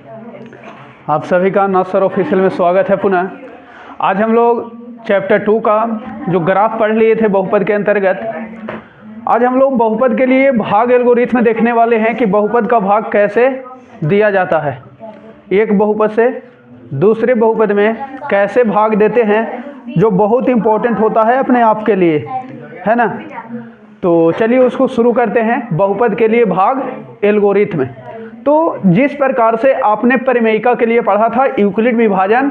आप सभी का नाथ सर ऑफिशियल में स्वागत है पुनः। आज हम लोग चैप्टर 2 का जो ग्राफ पढ़ लिए थे बहुपद के अंतर्गत, आज हम लोग बहुपद के लिए भाग एल्गोरिथ्म देखने वाले हैं कि बहुपद का भाग कैसे दिया जाता है। एक बहुपद से दूसरे बहुपद में कैसे भाग देते हैं, जो बहुत इम्पोर्टेंट होता है अपने आप के लिए, है ना। तो चलिए उसको शुरू करते हैं। बहुपद के लिए भाग एल्गोरिथ्म। तो जिस प्रकार से आपने परिमेयिका के लिए पढ़ा था, यूक्लिड विभाजन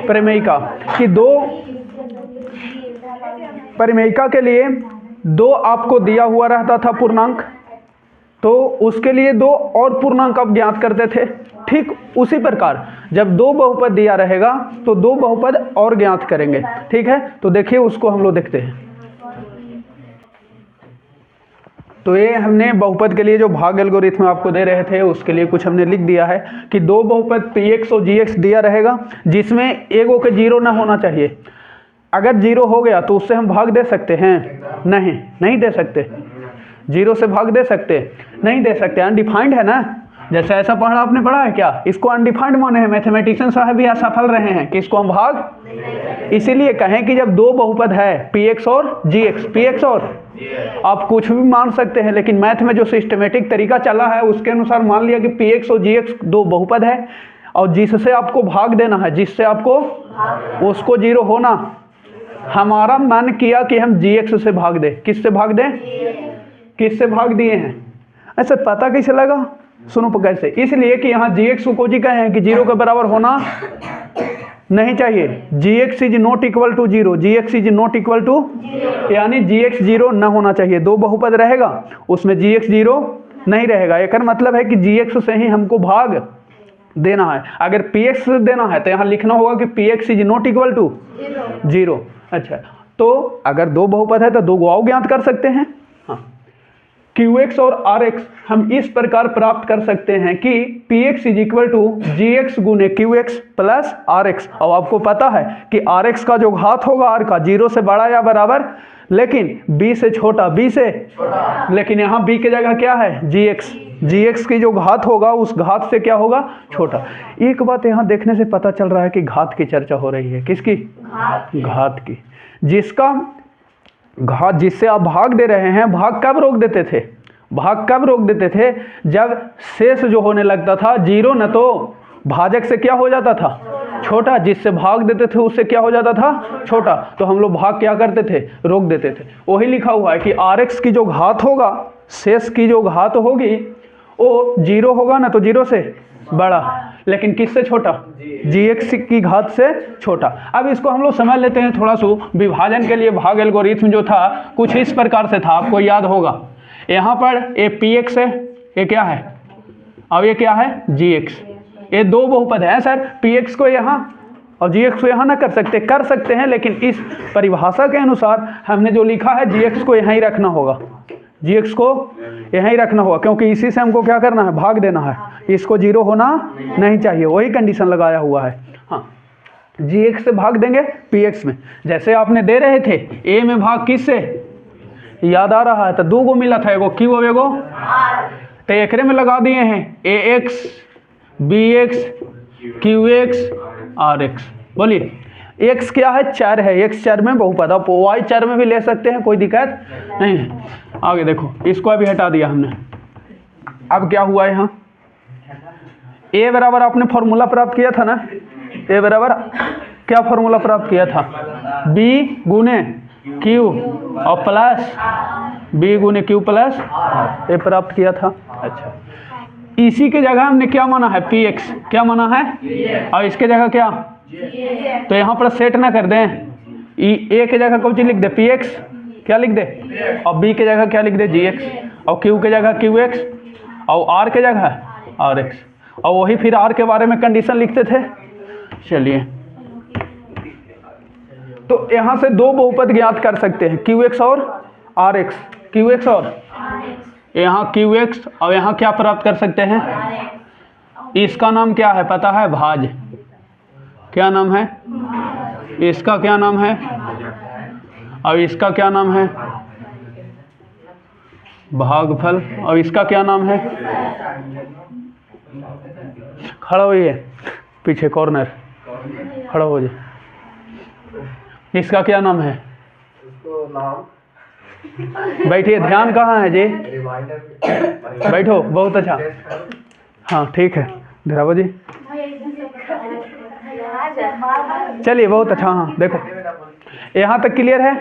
परिमेयिका कि दो परिमेयिका के लिए दो आपको दिया हुआ रहता था पूर्णांक, तो उसके लिए दो और पूर्णांक आप ज्ञात करते थे। ठीक उसी प्रकार जब दो बहुपद दिया रहेगा तो दो बहुपद और ज्ञात करेंगे। ठीक है, तो देखिए उसको हम लोग देखते हैं। तो ये हमने बहुपद के लिए जो भाग एल्गोरिथम आपको दे रहे थे उसके लिए कुछ हमने लिख दिया है कि दो बहुपद px और gx दिया रहेगा, जिसमें एगो के जीरो ना होना चाहिए। अगर जीरो हो गया तो उससे हम भाग दे सकते हैं? नहीं दे सकते। जीरो से भाग दे सकते नहीं दे सकते, अनडिफाइंड है ना। जैसे ऐसा पढ़ा आपने पढ़ा है क्या, इसको अनडिफाइंड माने हैं। मैथमेटिशियन साहब भी असफल रहे हैं कि इसको हम भाग इसीलिए कहें कि जब दो बहुपद है px और gx, px और आप कुछ भी मान सकते हैं, लेकिन मैथ में जो सिस्टमेटिक तरीका चला है उसके अनुसार मान लिया कि px और gx दो बहुपद है और जिससे आपको भाग देना है, जिससे आपको उसको जीरो होना। हमारा मन किया कि हम gx से भाग दें। किससे भाग दें? किससे भाग दिए हैं? ऐसा पता कैसे लगा? सुनो कैसे, इसलिए कि यहाँ gx को जी कहे हैं कि जीरो के बराबर होना नहीं चाहिए। gx is not equal to zero, gx is not equal to, यानी gx जीरो न होना चाहिए। दो बहुपद रहेगा उसमें gx जीरो नहीं रहेगा। एक मतलब है कि gx से ही हमको भाग देना है। अगर px से देना है तो यहाँ लिखना होगा कि px is not equal to zero. अच्छा, तो अगर दो बहुपद है तो दो गुआव ज्ञात कर सकते हैं। हाँ, qx और rx हम इस प्रकार प्राप्त कर सकते हैं कि px is equal to gx गुने qx प्लस rx। और आपको पता है कि rx का जो घात होगा r का जीरो से बड़ा या बराबर, लेकिन b से छोटा, b से छोटा। लेकिन यहाँ b की जगह क्या है? gx। gx की जो घात होगा उस घात से क्या होगा? छोटा। एक बात यहाँ देखने से पता चल रहा है कि घात की चर्चा हो रही है। किसकी? घात की। जिसका घात, जिससे आप भाग दे रहे हैं, भाग कब रोक देते थे? भाग कब रोक देते थे? जब शेष जो होने लगता था जीरो न तो भाजक से क्या हो जाता था? छोटा। जिससे भाग देते थे उससे क्या हो जाता था? छोटा। तो हम लोग भाग क्या करते थे? रोक देते थे। वही लिखा हुआ है कि rx की जो घात होगा, शेष की जो घात होगी वो जीरो होगा ना तो जीरो से बड़ा, लेकिन किससे छोटा? gx की घात से छोटा। अब इसको हम लोग समझ लेते हैं थोड़ा सा। विभाजन के लिए भाग एल्गोरिथम जो था कुछ इस प्रकार से था, आपको याद होगा। यहाँ पर ये px है, ये क्या है? अब ये क्या है? gx। ये दो बहुपद है सर, px को यहाँ और gx को यहाँ ना कर सकते? कर सकते हैं, लेकिन इस परिभाषा के अनुसार हमने जो लिखा है gx को यहाँ ही रखना होगा। gx को यहाँ ही रखना होगा, क्योंकि इसी से हमको क्या करना है? भाग देना है। इसको जीरो होना नहीं चाहिए, वही कंडीशन लगाया हुआ है। हाँ, gx से भाग देंगे px में। जैसे आपने दे रहे थे a में भाग किससे याद आ रहा है? तो दो गो मिला था, एगो q और एगो r। तो एकरे में लगा दिए हैं ax bx qx rx। बोलिए x क्या है? चर है। x चर में बहुपद, आप y चर में भी ले सकते हैं, कोई दिक्कत नहीं है। आगे देखो, इसको अभी हटा दिया हमने। अब क्या हुआ यहाँ? a बराबर आपने फॉर्मूला प्राप्त किया था ना। a बराबर क्या फॉर्मूला प्राप्त किया था? b गुने q और प्लस b गुने q प्लस a प्राप्त किया था। अच्छा, इसी के जगह हमने क्या माना है? px। क्या माना है? और इसके जगह क्या? तो यहाँ पर सेट ना कर दें, a के जगह कौन चीज लिख दे? px। क्या लिख दे? और b के जगह क्या लिख दे? gx। और q के जगह qx और r के जगह rx। और वही फिर r के बारे में कंडीशन लिखते थे। चलिए, तो यहाँ से दो बहुपद ज्ञात कर सकते हैं, qx और rx। qx और यहाँ qx और यहाँ क्या प्राप्त कर सकते हैं? इसका नाम क्या है पता है? भाज। क्या नाम है? इसका क्या नाम है? और इसका क्या नाम है? भागफल। और इसका क्या नाम है? खड़ा होइए, पीछे कॉर्नर खड़ा हो जाए। इसका क्या नाम है? बैठिए, ध्यान कहाँ है जी? बैठो, बहुत अच्छा। हाँ ठीक है धरावो जी, चलिए बहुत अच्छा। हाँ देखो यहाँ तक क्लियर है।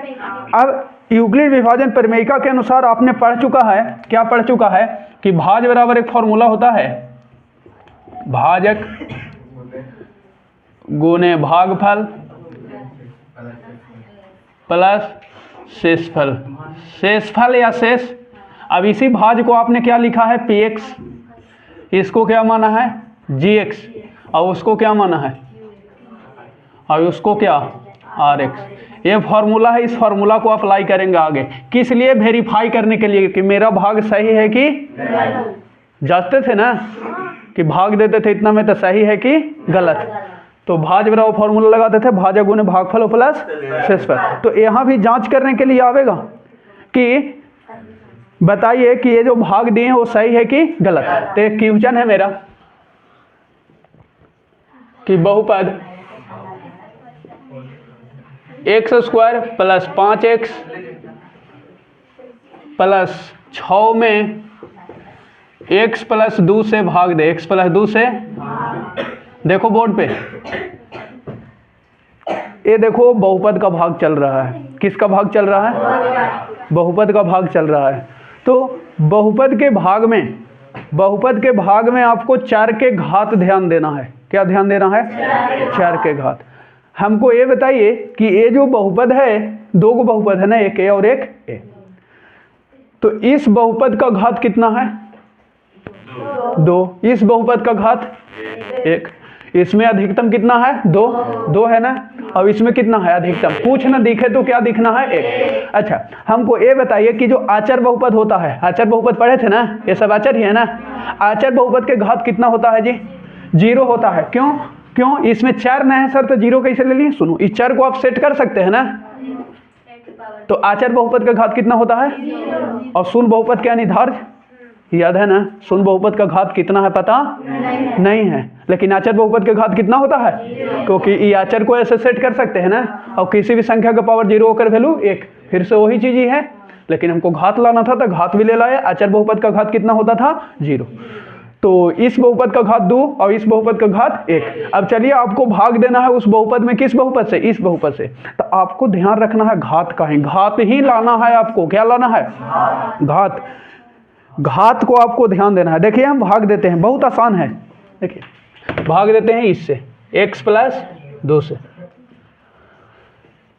अब यूक्लिड विभाजन परिमेयिका के अनुसार आपने पढ़ चुका है, क्या पढ़ चुका है कि भाज बराबर एक फॉर्मूला होता है, भाजक गुने भागफल प्लस शेषफल, शेषफल या शेष। अब इसी भाज को आपने क्या लिखा है, px, इसको क्या माना है gx, और उसको क्या माना है, और उसको क्या rx। ये फॉर्मूला है, इस फॉर्मूला को अप्लाई करेंगे आगे, किस लिए? वेरीफाई करने के लिए कि मेरा भाग सही है कि, जांचते थे ना कि भाग देते थे इतना में तो सही है कि गलत, तो भाज बराबर फॉर्मूला लगाते थे, भाजक गुने भागफल प्लस शेषफल। तो यहाँ भी जांच करने के लिए आवेगा कि बताइए कि ये जो भाग दिए हैं वो सही है कि गलत। तो एक क्वेश्चन है मेरा कि बहुपद x² प्लस 5x प्लस 6 में x प्लस 2 से भाग दे, x प्लस 2 से, देखो बोर्ड पे, ये देखो बहुपद का भाग चल रहा है। किसका भाग चल रहा है? बहुपद का भाग चल रहा है। तो बहुपद के भाग में आपको 4 के घात ध्यान देना है। क्या ध्यान देना है? 4 के घात। हमको ये बताइए कि ये जो बहुपद है, दो गो बहुपद है ना, एक ए और एक ए, तो इस बहुपद का घात कितना है? 2। इस बहुपद का घात 1। इसमें अधिकतम कितना है? 2 है ना, और इसमें कितना है अधिकतम? कुछ ना दिखे तो क्या दिखना है? 1। अच्छा हमको ये बताइए कि जो आचर बहुपद होता है, आचर बहुपद पढ़े थे ना, ये सब आचर ही है ना, आचर बहुपद के घात कितना होता है जी? 0 होता है। क्यों? इसमें 4 ना है सर, तो 0 कैसे ले लिए? सुनो, इस 4 को आप सेट कर सकते हैं ना, तो आचर बहुपद का घात कितना होता है? और शून्य बहुपद क्या निधार्य याद है ना? शून्य बहुपद का घात कितना है पता नहीं है, लेकिन आचर बहुपद का घात कितना होता है? क्योंकि ये आचर को ऐसे सेट कर सकते हैं ना, और किसी भी संख्या का पावर 0 होकर वैल्यू 1, फिर से वही चीज ही है, लेकिन हमको घात लाना था तो घात भी ले लाए। आचर बहुपद का घात कितना होता था? 0। तो इस बहुपद का घात 2 और इस बहुपद का घात 1। अब चलिए आपको भाग देना है उस बहुपद में, किस बहुपद से? इस बहुपद से। तो आपको ध्यान रखना है घात का है, घात ही लाना है आपको। क्या लाना है? घात। घात को आपको ध्यान देना है। देखिए हम भाग देते हैं, बहुत आसान है। देखिए भाग देते हैं इससे, x प्लस 2 से,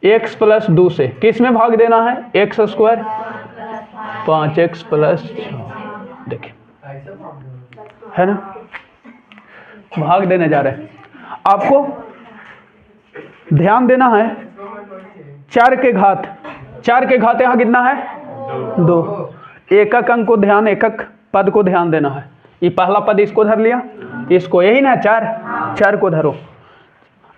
x प्लस 2 से किस में भाग देना है? x² 5x plus 6। देखिए है ना, भाग देने जा रहे हैं। आपको ध्यान देना है 4 के घात। 4 के घात यहाँ कितना है? 2। एकक अंक को ध्यान, एकक पद को ध्यान देना है। ये पहला पद इसको धर लिया, इसको यही ना 4 को धरो।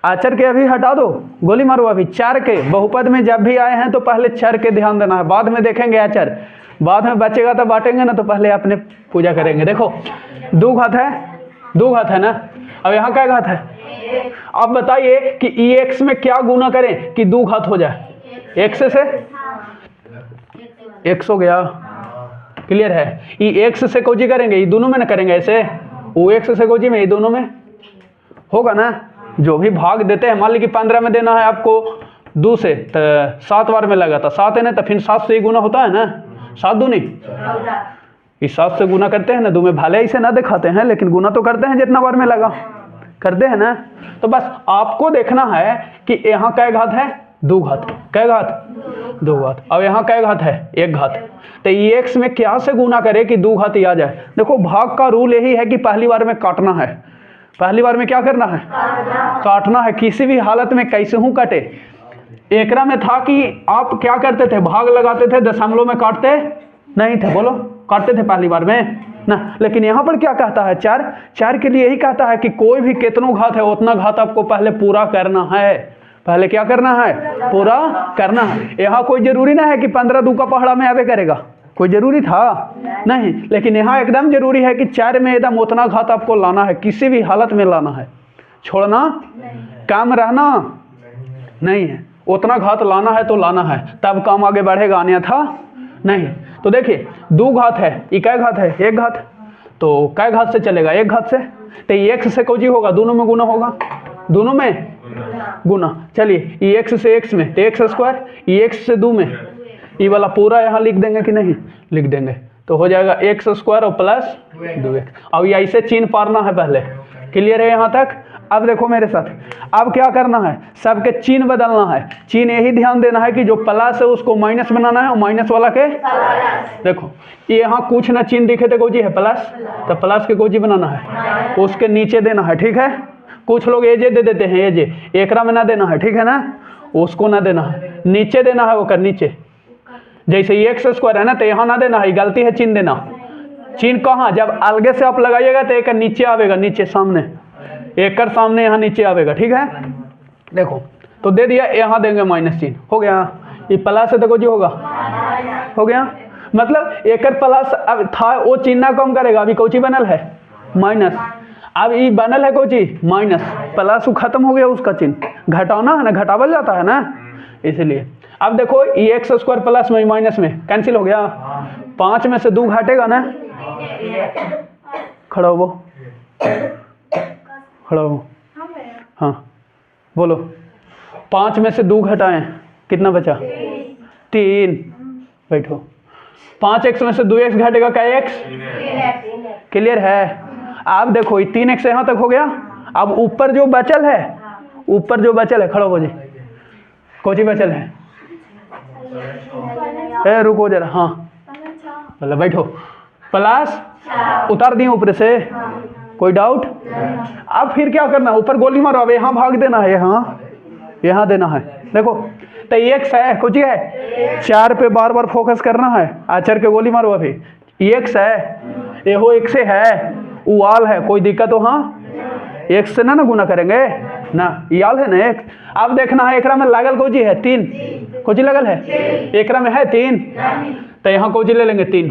आचर के अभी हटा दो, गोली मारो। अभी 4 के बहुपद में जब भी आए हैं तो पहले 4 के ध्यान देना है, बाद में देखेंगे आचर, बाद में बचेगा तो बांटेंगे ना, तो पहले अपने पूजा करेंगे। देखो 2 घात है, 2 घात है ना, अब यहाँ क्या घात है? अब बताइए कि ex में क्या गुना करें कि 2 घात हो जाए? x से x हो गया, क्लियर है। ये x से कोजी करेंगे, ये दोनों में ना करेंगे ऐसे, वो x से कोजी में, ये दोनों में होगा ना। जो भी भाग देते हैं, मान लीजिए 15 में देना है आपको 2 से, तो 7 बार में लगा था 7 है ना, तो फिर 7 से ही गुना होता है ना, 7 दूनी, इस 7 से गुना करते हैं ना। 2 में भले इसे ना दिखाते हैं, लेकिन गुना तो करते हैं जितना बार में लगा, करते हैं ना। तो बस आपको देखना है कि यहाँ क्या घात है? 2 घात। क्या घात? 2 घात। अब यहाँ क्या घात है? 1 घात। तो x में क्या से गुना करे कि 2 घात ही आ जाए? देखो भाग का रूल यही है कि पहली बार में काटना है। पहली बार में क्या करना है? काटना है, किसी भी हालत में कैसे हूँ कटे। एकरा में था कि आप क्या करते थे? भाग लगाते थे, दशमलव में काटते नहीं थे, बोलो काटते थे पहली बार में ना। लेकिन यहाँ पर क्या कहता है? 4 के लिए यही कहता है कि कोई भी कितनों घात है उतना घात आपको पहले पूरा करना है। पहले क्या करना है? पूरा करना है। यहाँ कोई जरूरी ना है कि 15 2 का पहाड़ा में आवे करेगा, कोई जरूरी था नहीं, लेकिन यहाँ एकदम जरूरी है कि 4 में एकदम उतना घात आपको लाना है, किसी भी हालत में लाना है, छोड़ना काम रहना नहीं है, उतना घात लाना है तो लाना है, तब काम आगे बढ़ेगा, अन्यथा नहीं। तो देखिए 2 घात है, ये क्या घात है, 1 घात, तो क्या घात से चलेगा, 1 घात से, तो ये x से कोजी होगा, दोनों में गुना होगा, दोनों में गुना। चलिए ये x से x में, तो x स्क्वायर, ये x से 2 में, ये वाला पूरा यहाँ लिख देंगे कि नहीं, लिख देंगे, तो हो जाएगा x स्क्वायर और प्लस 2x। अब ये ऐसे चिन्ह पारना है पहले, क्लियर है यहाँ तक। अब देखो मेरे साथ, अब क्या करना है, सबके चिन्ह बदलना है, चिन्ह यही ध्यान देना है कि जो प्लस है उसको माइनस बनाना है, और माइनस वाला के देखो ये यहाँ कुछ ना चिन्ह दिखे थे कोजी है प्लस, तो प्लस के कोजी बनाना है, उसके नीचे देना है, ठीक है। कुछ लोग एजे दे देते हैं, एजे एकरा में ना देना है, ठीक है ना, उसको ना देना है, नीचे देना है, वो कर नीचे, जैसे ये एक्स स्क्वायर है ना, तो यहाँ ना देना है, गलती है चिन्ह देना। चिन्ह कहाँ, जब अलगे से आप लगाइएगा तो एक नीचे आवेगा, नीचे सामने, एक कर सामने यहाँ नीचे आवेगा, ठीक है। देखो तो दे दिया, यहाँ देंगे माइनस चिन्ह, हो गया, ये प्लस है तो कुछ होगा, हो गया, मतलब एक प्लस अब था वो चिन्ह ना कम करेगा, अभी कोची बनल है माइनस, अब ये बनल है कोची माइनस, प्लस खत्म हो गया उसका चिन्ह, घटाना है ना, घटावल जाता है ना, इसलिए। अब देखो ये एक्स स्क्वायर प्लस में माइनस में कैंसिल हो गया, 5 में से 2 घटेगा ना, खड़ा हो, खड़ा हो, हाँ बोलो, 5 में से 2 घटाएं कितना बचा, 3, बैठो, 5x में से 2x घटेगा क्या, x, क्लियर है। अब देखो ये 3x यहाँ तक हो गया, अब ऊपर जो बचल है, ऊपर जो बचल है, खड़ा हो जी, कोची बचल है, रुको जरा, हाँ मतलब बैठो, प्लस उतार दिए ऊपर से, कोई डाउट। अब फिर क्या करना है, ऊपर गोली मारो, अब यहाँ भाग देना है, यहाँ देना है, देखो तो x है, कुछ है 4 पे बार बार फोकस करना है, आचर के गोली मारो, अभी x है, ये हो x से है, उवाल है, कोई दिक्कत हो, हाँ x से ना गुना करेंगे ना, याल है ना एक। अब देखना है एकरा में लागल कोजी है 3, कोजी लगल है, एकरा में है 3, तो यहाँ कोजी ले लेंगे 3,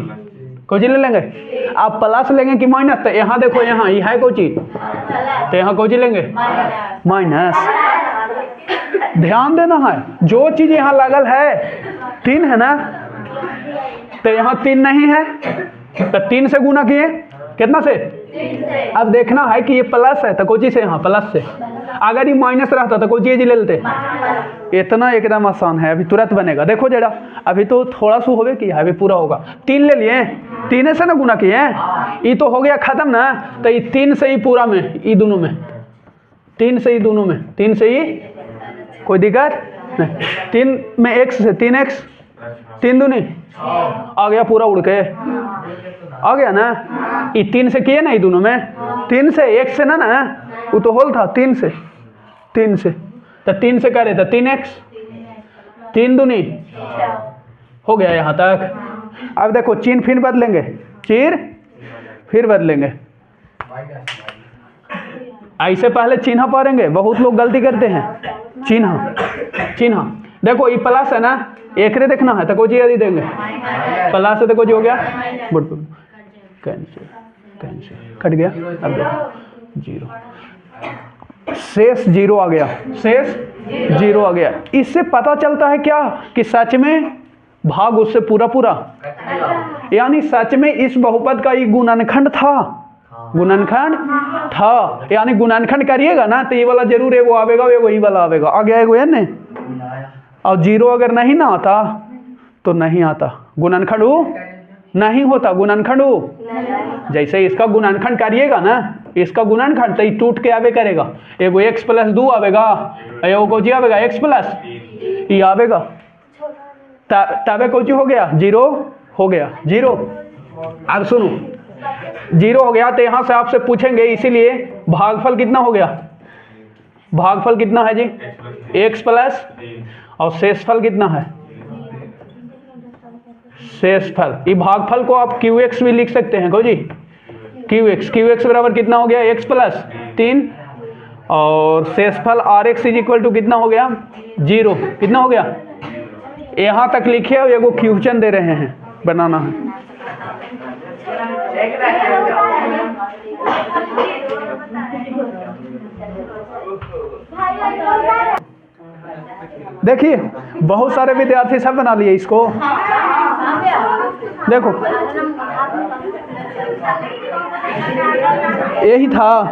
कोजी ले लेंगे। आप प्लस लेंगे कि माइनस, तो यहाँ देखो यहाँ ये है कोची, तो यहाँ कोजी लेंगे माइनस। ध्यान देना है, जो चीज यहाँ लागल है 3 है ना, तो यहाँ 3 नहीं है, तो 3 से गुना किए, कितना से, अब देखना है कि ये प्लस है तो कोची से, यहाँ प्लस से, अगर ये माइनस रहता तो कोची जी ले लेते, इतना एकदम आसान है, अभी तुरंत बनेगा। देखो जरा, अभी तो थोड़ा सा होवे किया, अभी पूरा होगा, 3 ले लिए, 3 से ना गुना किए, ये तो हो गया खत्म ना, तो ये 3 से ही पूरा में, ये दोनों में, 3 से ही दोनों में, 3 से ही, कोई दिक्कत नहीं, 3 में x से 3x, 3 दूनी आ गया पूरा उड़ के, आ गया ना, ये 3 से किए ना, ये दोनों में 3 से, x से ना ना, वो तो होल था 3 से, 3 से, तो 3 से करे तो 3x, 3 दूनी हो गया यहाँ तक। अब देखो चिन्ह फिर बदलेंगे, चिन्ह फिर बदलेंगे, ऐसे पहले चिन्ह पढ़ेंगे, बहुत लोग गलती करते हैं, चिन्ह देखो ये प्लस है ना, एक रे देखना है तो कोई यदि देंगे, प्लस है तो कोई हो गया, कैंसिल, कैंसिल कट गया, अब देखो 0, शेष 0 आ गया, शेष 0 आ गया। इससे पता चलता है क्या कि सच में भाग उससे पूरा पूरा, यानी सच में इस बहुपद का ये गुणनखंड था, गुणनखंड था, यानी गुणनखंड करिएगा ना तो ये वाला जरूर एगो आवेगा, एगो ये वाला आवेगा, आ गया एगो है ना, और 0 अगर नहीं ना आता तो नहीं आता, गुणनखंड नहीं होता, गुणनखंड जैसे इसका गुणनखंड करिएगा ना, इसका गुणनखंड तो ये टूट के आवे करेगा, एगो x + 2 आवेगा, एगो कोची आवेगा x + ये आवेगा, तबे कोची हो गया 0 हो गया 0। अब सुनो 0 हो गया तो यहाँ से आपसे पूछेंगे, इसीलिए भागफल कितना हो गया, भागफल कितना है जी, x प्लस, और शेषफल कितना है, शेषफल, ये भागफल को आप qx भी लिख सकते हैं, को जी qx बराबर कितना हो गया, x + 3, और शेषफल rx = कितना हो गया 0, कितना हो गया, यहाँ तक लिखिए, और एगो क्वेश्चन दे रहे हैं, बनाना है। देखिए बहुत सारे विद्यार्थी सब बना लिए इसको। देखो यही था।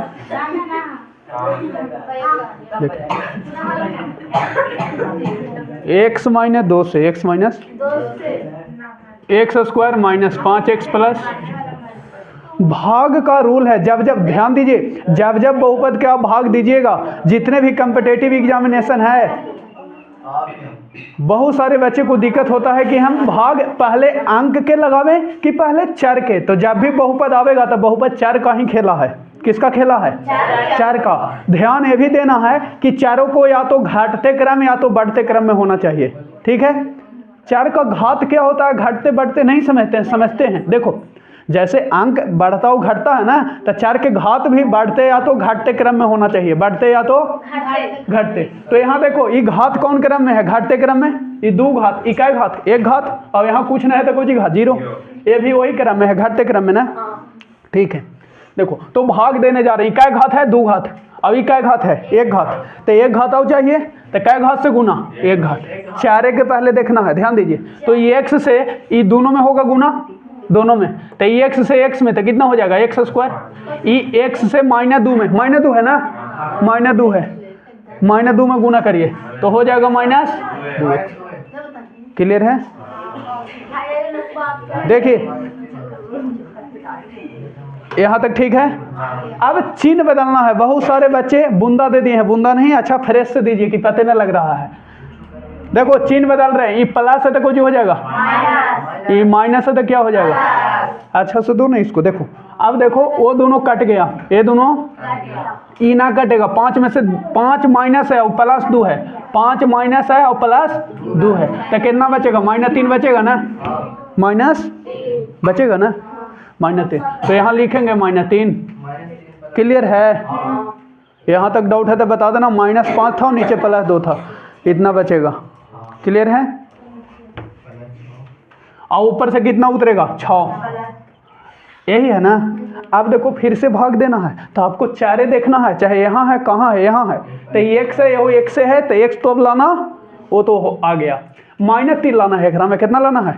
देखो x माइनस 2 से x minus x square minus 5x plus भाग का रूल है। जब जब ध्यान दीजिए, जब जब बहुपद के आप भाग दीजिएगा, जितने भी कम्पिटेटिव एग्जामिनेशन है, बहुत सारे बच्चे को दिक्कत होता है कि हम भाग पहले अंक के लगावें कि पहले चर के। तो जब भी बहुपद आवेगा तो बहुपद चर का ही खेला है। किसका खेला है? चर का। ध्यान ये भी देना है कि चरों को या तो घटते क्रम या तो बढ़ते क्रम में होना चाहिए। ठीक है, चर का घात क्या होता है? घटते बढ़ते नहीं समझते हैं। देखो जैसे अंक बढ़ता हो घटता है ना, तो चर के घात भी बढ़ते या तो घटते क्रम में होना चाहिए, बढ़ते या तो घटते। तो यहाँ देखो ये घात कौन क्रम में है? घटते क्रम में। ये 2 घात, इकाई घात, 1 घात, और यहाँ कुछ नहीं है तो कुछ घात 0, ये भी वही क्रम में है, घटते क्रम में ना। ठीक है, देखो तो भाग देने जा रहे हैं। इकाई घात है 2 घात, अब इकाई घात है 1 घात, तो 1 घात और चाहिए तो कै घात से गुना 1 घात। चारे के पहले देखना है, ध्यान दीजिए। तो ये x से ये दोनों में होगा गुना, दोनों में, तो ये x से x में तो कितना हो जाएगा? x square. ये x से -2 में, -2 है ना, -2 है, -2 में गुना करिए तो हो जाएगा -2x। क्लियर है? देखिए यहाँ तक ठीक है। अब चिन्ह बदलना है। बहुत सारे बच्चे बूंदा दे दिए हैं, बूंदा नहीं, अच्छा फ्रेश से दीजिए कि पता न लग रहा है। देखो चिन्ह बदल रहे हैं, ये प्लस है तो कुछ हो जाएगा, ये माइनस है तो क्या हो जाएगा? अच्छा से दो ना इसको। देखो अब देखो वो दोनों कट गया, ये दोनों ई ना कटेगा। 5 में से 5 माइनस है और प्लस 2 है, 5 माइनस है और प्लस 2 है, तो कितना बचेगा? -3 बचेगा ना, माइनस बचेगा ना, -3। तो यहाँ लिखेंगे -3। क्लियर है? यहाँ तक डाउट है तो बता देना। -5 था और नीचे +2 था, इतना बचेगा। क्लियर है? और ऊपर से कितना उतरेगा? 6। यही है ना। अब देखो फिर से भाग देना है तो आपको चारे देखना है, चाहे यहाँ है, कहाँ है, यहाँ है, तो ये x है, वो x से है, तो x तो अब लाना, वो तो आ गया। -3 लाना है, घर में कितना लाना है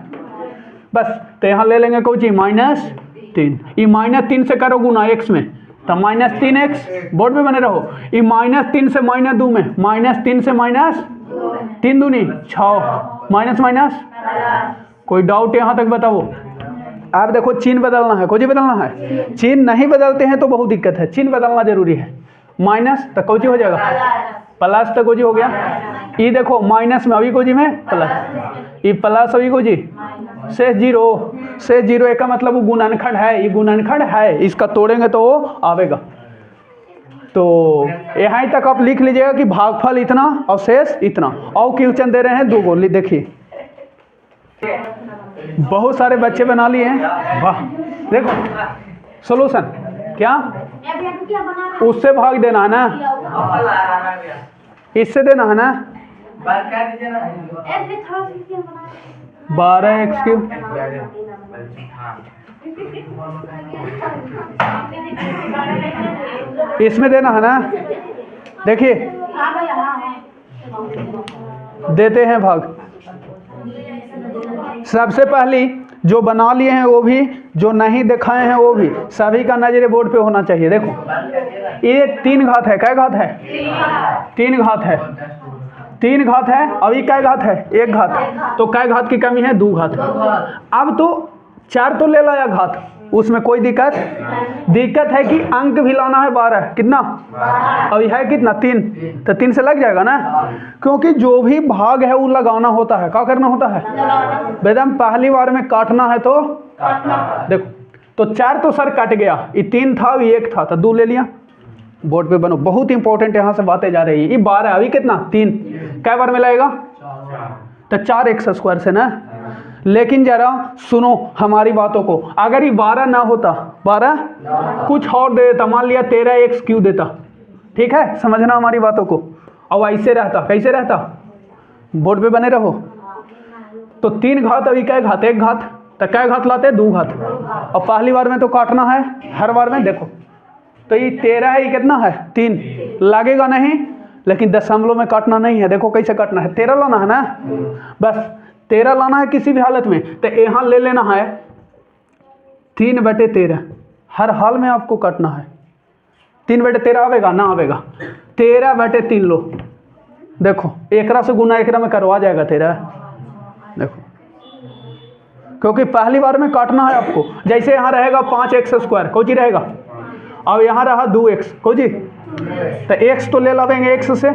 बस। तो यहाँ ले लेंगे कोची -3। ये -3 से करो गुना x में, तो -3x। बोर्ड में बने रहो। ये -3 से -2 में, -3 से -3 दूनी 6, माइनस माइनस। कोई डाउट यहाँ तक बताओ? आप देखो चिन्ह बदलना है, कोई बदलना है। चिन्ह नहीं बदलते हैं तो बहुत दिक्कत है, चिन्ह बदलना जरूरी है। माइनस तो कोची हो जाएगा, प्लस तो कोची हो गया। ये देखो माइनस में अभी कोची में प्लस, ये प्लस अभी कोची से 0 एक का मतलब वो गुणनखंड है, ये गुणनखंड है, इसका तोड़ेंगे तो वो आवेगा। तो यहाँ तक आप लिख लीजिएगा कि भागफल इतना और शेष इतना। और क्वेश्चन दे रहे हैं 2 गो, देखिए बहुत सारे बच्चे बना लिए हैं। वाह, देखो सॉल्यूशन क्या, उससे भाग देना है ना, इससे देना है ना, 12x3 इसमें देना है ना। देखिए देते हैं भाग। सबसे पहली जो बना लिए हैं वो भी, जो नहीं दिखाए हैं वो भी, सभी का नजर बोर्ड पे होना चाहिए। देखो ये 3 घात है, क्या घात है? 3 घात है, 3 घात है। अभी क्या घात है? 1 घात। तो क्या घात की कमी है? 2 घात। अब तो 4 तो ले लाया घात, उसमें कोई दिक्कत है कि अंक भी लाना है 12। कितना? अभी है कितना? 3, तो 3 से लग जाएगा ना, क्योंकि जो भी भाग है वो लगाना होता है। क्या करना होता है? बेदम पहली बार में काटना है तो देखो, तो 4 तो सर कट गया, ये 3 था, ये 1 था, तो 2 ले लिया। बोर्ड पे बनो, बहुत इंपॉर्टेंट यहाँ से बातें जा रही है। ये 12 अभी कितना? 3 कै बार में लगेगा? तो 4x² से ना। लेकिन जरा सुनो हमारी बातों को, अगर ये 12 ना होता, 12 कुछ और दे देता, मान लिया 13x³ देता, ठीक है, समझना हमारी बातों को। और ऐसे रहता, कैसे रहता? बोर्ड पे बने रहो। तो 3 घात अभी क्या घात? 1 घात, तो क्या घात लाते हैं? 2 घात। और पहली बार में तो काटना है, हर बार में देखो तो ये 13 है, ये कितना है? 3 लगेगा नहीं, लेकिन दशमलव में काटना नहीं है। देखो कैसे काटना है, 13 लाना है ना, बस 13 लाना है किसी भी हालत में। तो यहाँ ले लेना है 3/13, हर हाल में आपको काटना है। 3/13 आवेगा ना? आवेगा। 13/3 लो, देखो एकरा से गुना एकरा में करवा जाएगा 13। देखो क्योंकि पहली बार में काटना है आपको। जैसे यहाँ रहेगा 5x², कौन जी रहेगा? अब यहाँ रहा 2x, कौन जी? तो x तो ले लावेंगे x से,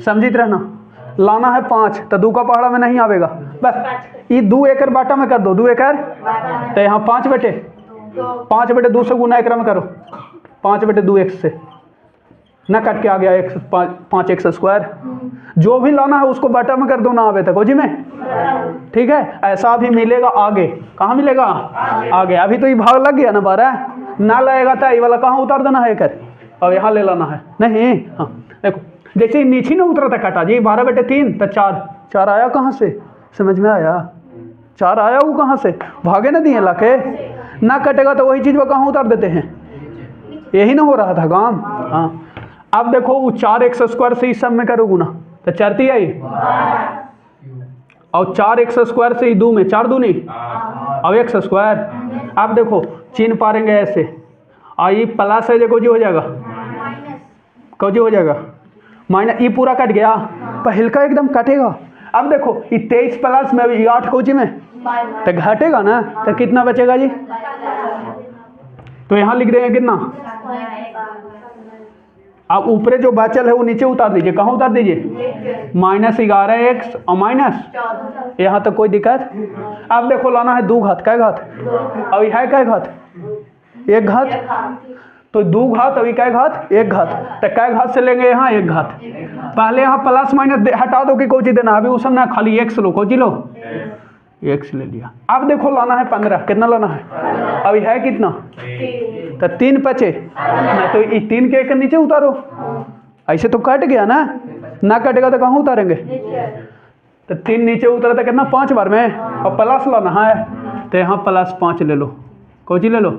समझित रहना। लाना है 5, तो 2 का पहाड़ा में नहीं आवेगा, बस ये 2 एकड़ बाटा में कर दो, 2 एकड़। तो यहाँ 5/2 से गुना एकरा में करो, 5/2x से ना कट के आ गया 5x²। जो भी लाना है उसको बाटा में कर दो ना आवे तक, हो जी में, ठीक है। ऐसा भी मिलेगा आगे। कहाँ मिलेगा? आगे। अभी तो ये भाग लग गया ना 12, ना लगेगा तो ये वाला कहाँ उतार देना है कर, और यहाँ ले लाना है नहीं। हाँ देखो जैसे नीचे ना उतरा था काटा जी 12/3, तो 4 आया कहाँ से? समझ में आया? 4 आया वो कहाँ से? भागे ना दिए लाके, ना कटेगा तो वही चीज़ वो कहाँ उतार देते हैं? यही ना हो रहा था काम। हाँ अब देखो वो 4x² से इस सब में करो गुना, तो 4 आई, और 4x² से 2 में 4 दूनी, अब x²। अब देखो चिन्ह पारेंगे ऐसे, आई प्लस है जो जी हो जाएगा, कौन जी हो जाएगा? माइनस। ये पूरा कट गया, पहल का एकदम कटेगा। अब देखो ये 23 प्लस में 8 कोची में तो घटेगा ना, तो कितना बचेगा जी? तो यहाँ लिख देंगे कितना? अब ऊपरे जो बचल है वो नीचे उतार दीजिए। कहाँ उतार दीजिए? -11x और माइनस, यहाँ तक कोई दिक्कत? अब देखो लाना है 2 घात, क्या घात? अब है क्या घात? 1 घात। तो 2 घात, अभी क्या घात? 1 घात। तो क्या घात से लेंगे? यहाँ 1 घात। पहले यहाँ प्लस माइनस हटा दो कि कोई चीज देना, अभी उस समय खाली x लो, कोई लो x ले लिया। अब देखो लाना है 15, कितना लाना है? अभी है कितना? तो 3 बचे ना, तो ये 3 के एक नीचे उतारो। ऐसे तो कट गया ना, ना कटेगा तो कहाँ उतारेंगे? तो 3 नीचे उतरा था कितना? 5 बार में, और प्लस लाना है तो यहाँ +5 ले लो, कोई ले लो,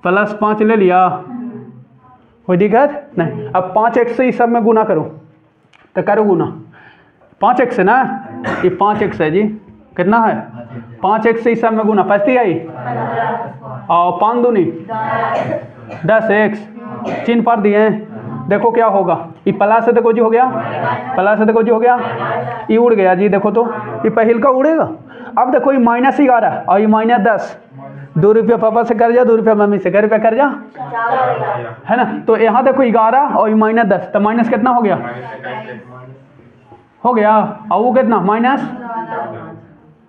+5 ले लिया, कोई दिक्कत नहीं। अब 5x से इस सब में गुना करो, तो करो गुना 5x है ना, ये 5x है जी, कितना है? 5x से इस सब में गुना, 5 आई, और 5 दूनी 10x, चिन्ह पर दिए। देखो क्या होगा, ये प्लस से देखो जी हो गया, प्लस से देखो जी हो गया, ये उड़ गया जी। देखो तो ये पहल का उड़ेगा। अब देखो ये -11 और ये -10, 2 रुपया पापा से कर जा, 2 रुपया मम्मी से, 1 रुपया कर जा, है ना। तो यहाँ देखो 11 और ये -10, तो माइनस कितना हो गया? हो गया। और वो कितना? माइनस।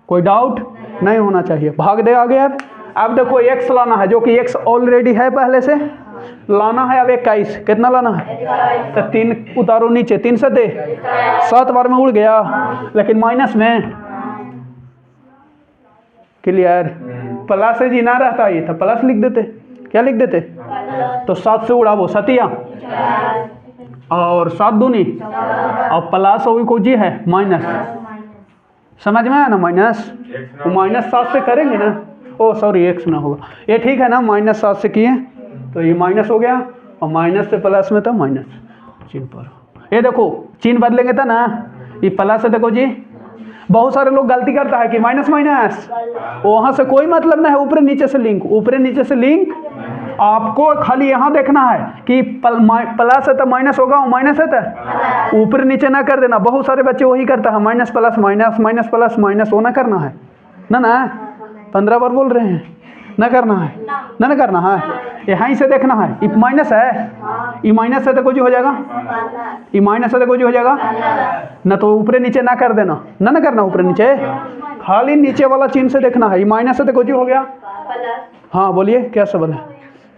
कोई डाउट नहीं होना चाहिए, भाग दे आगे। अब देखो x लाना है, जो कि x ऑलरेडी है पहले से, लाना है अब 21, कितना लाना है? तो 3 उतारो नीचे, 3 से दे 7 बार में उड़ गया, लेकिन माइनस में। क्लियर? प्लस से जी ना रहता ये तो प्लस लिख देते, क्या लिख देते? तो 7 से उड़ावो, 7 और 7 दूनी, और प्लस वो को जी है माइनस, समझ में आया ना? माइनस, वो -7 से करेंगे ना, ओ सॉरी x ना होगा ये, ठीक है ना। -7 से किए तो ये माइनस हो गया, और माइनस से प्लस में तो माइनस चिन्ह पर। ये देखो चिन्ह बदलेंगे था ना, ये प्लस से देखो जी। बहुत सारे लोग गलती करता है कि माइनस माइनस, वहाँ से कोई मतलब नहीं है, ऊपर नीचे से लिंक, ऊपर नीचे से लिंक। आपको खाली यहाँ देखना है कि प्लस है तो माइनस होगा, और माइनस है तो ऊपर नीचे ना कर देना। बहुत सारे बच्चे वही करता है, minus plus minus, minus plus minus, वो ना करना है ना। 15 बार बोल रहे हैं, ना करना है ना करना है। यहाँ से देखना है, ये माइनस है, ये माइनस है तो कुछ हो जाएगा, ये माइनस है तो कुछ हो जाएगा ना। तो ऊपर नीचे ना कर देना, ना करना ऊपर नीचे, खाली नीचे वाला चिन्ह से देखना है। ये माइनस है तो कुछ हो गया। हाँ बोलिए, क्या सवाल है?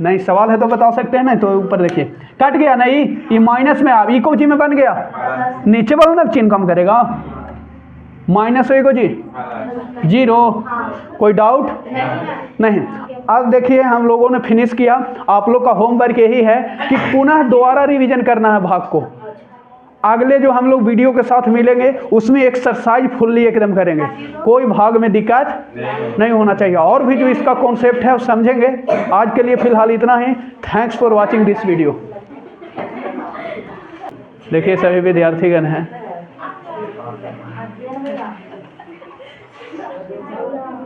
नहीं सवाल है तो बता सकते हैं, नहीं तो ऊपर देखिए कट गया नहीं, ये माइनस में अब इको जी में बन गया, नीचे वाला ना चिन्ह कम करेगा। माइनस हो जी 0, कोई डाउट नहीं। अब देखिए हम लोगों ने फिनिश किया। आप लोग का होमवर्क यही है कि पुनः दोबारा रिवीजन करना है भाग को। अगले जो हम लोग वीडियो के साथ मिलेंगे उसमें एक्सरसाइज फुल्ली एकदम करेंगे, कोई भाग में दिक्कत नहीं होना चाहिए। और भी जो इसका कॉन्सेप्ट है वो समझेंगे। आज के लिए फ़िलहाल इतना ही। Thanks for watching this video. देखिए सभी विद्यार्थीगण हैं।